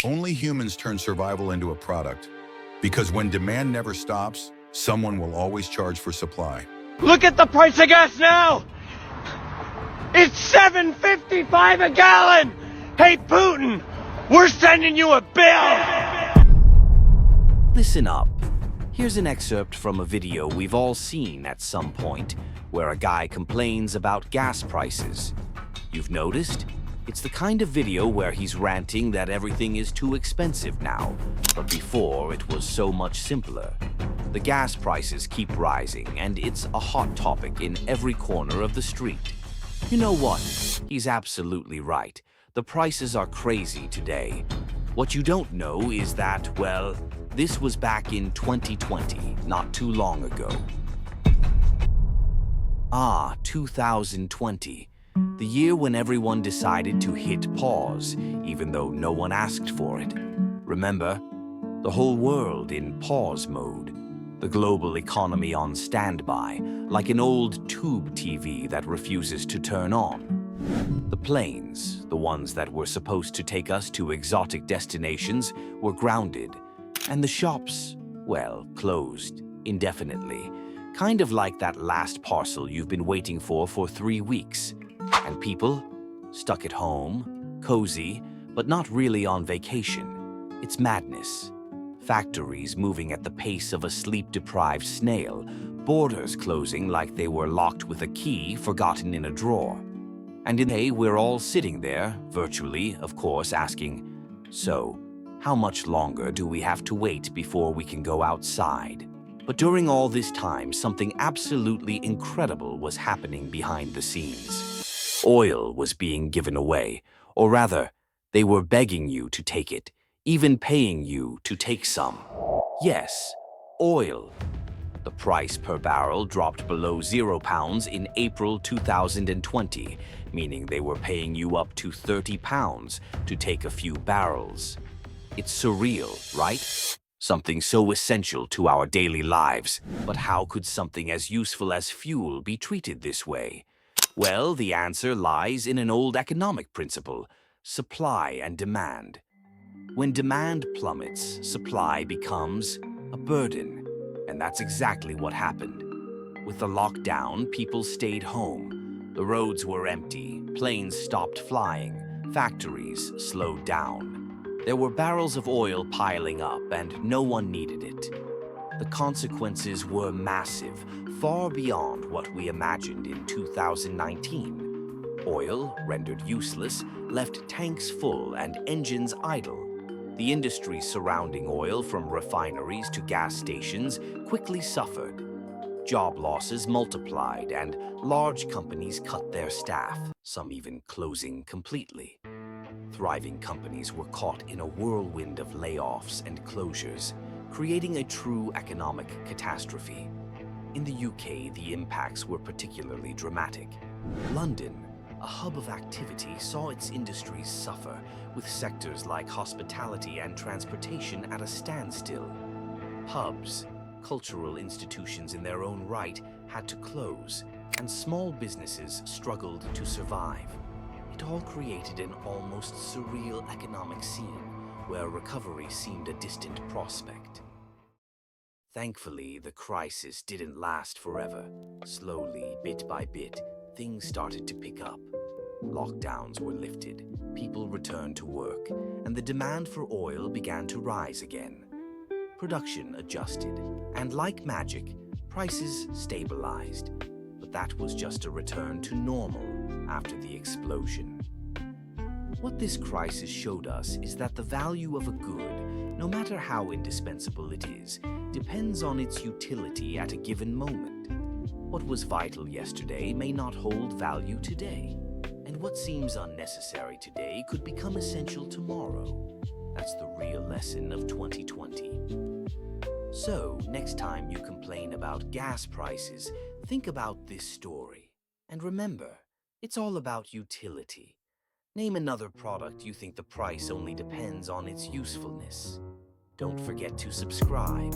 Only humans turn survival into a product, because when demand never stops, someone will always charge for supply. Look at the price of gas now! It's $7.55 a gallon! Hey Putin, we're sending you a bill! Listen up. Here's an excerpt from a video we've all seen at some point, where a guy complains about gas prices. You've noticed? It's the kind of video where he's ranting that everything is too expensive now, but before it was so much simpler. The gas prices keep rising, and it's a hot topic in every corner of the street. You know what? He's absolutely right. The prices are crazy today. What you don't know is that, well, this was back in 2020, not too long ago. 2020. The year when everyone decided to hit pause, even though no one asked for it. Remember? The whole world in pause mode. The global economy on standby, like an old tube TV that refuses to turn on. The planes, the ones that were supposed to take us to exotic destinations, were grounded. And the shops, well, closed indefinitely. Kind of like that last parcel you've been waiting for 3 weeks. And people? Stuck at home, cozy, but not really on vacation. It's madness. Factories moving at the pace of a sleep-deprived snail, borders closing like they were locked with a key forgotten in a drawer. And in a day, we're all sitting there, virtually, of course, asking, so, how much longer do we have to wait before we can go outside? But during all this time, something absolutely incredible was happening behind the scenes. Oil was being given away, or rather, they were begging you to take it, even paying you to take some. Yes, oil. The price per barrel dropped below £0 in April 2020, meaning they were paying you up to £30 to take a few barrels. It's surreal, right? Something so essential to our daily lives. But how could something as useful as fuel be treated this way? Well, the answer lies in an old economic principle: supply and demand. When demand plummets, supply becomes a burden. And that's exactly what happened. With the lockdown, people stayed home. The roads were empty, planes stopped flying, factories slowed down. There were barrels of oil piling up, and no one needed it. The consequences were massive, far beyond what we imagined in 2019. Oil, rendered useless, left tanks full and engines idle. The industry surrounding oil, from refineries to gas stations, quickly suffered. Job losses multiplied, and large companies cut their staff, some even closing completely. Thriving companies were caught in a whirlwind of layoffs and closures, creating a true economic catastrophe. In the UK, the impacts were particularly dramatic. London, a hub of activity, saw its industries suffer, with sectors like hospitality and transportation at a standstill. Pubs, cultural institutions in their own right, had to close, and small businesses struggled to survive. It all created an almost surreal economic scene, where recovery seemed a distant prospect. Thankfully, the crisis didn't last forever. Slowly, bit by bit, things started to pick up. Lockdowns were lifted, people returned to work, and the demand for oil began to rise again. Production adjusted, and like magic, prices stabilized. But that was just a return to normal after the explosion. What this crisis showed us is that the value of a good, no matter how indispensable it is, depends on its utility at a given moment. What was vital yesterday may not hold value today, and what seems unnecessary today could become essential tomorrow. That's the real lesson of 2020. So, next time you complain about gas prices, think about this story. And remember, it's all about utility. Name another product you think the price only depends on its usefulness. Don't forget to subscribe.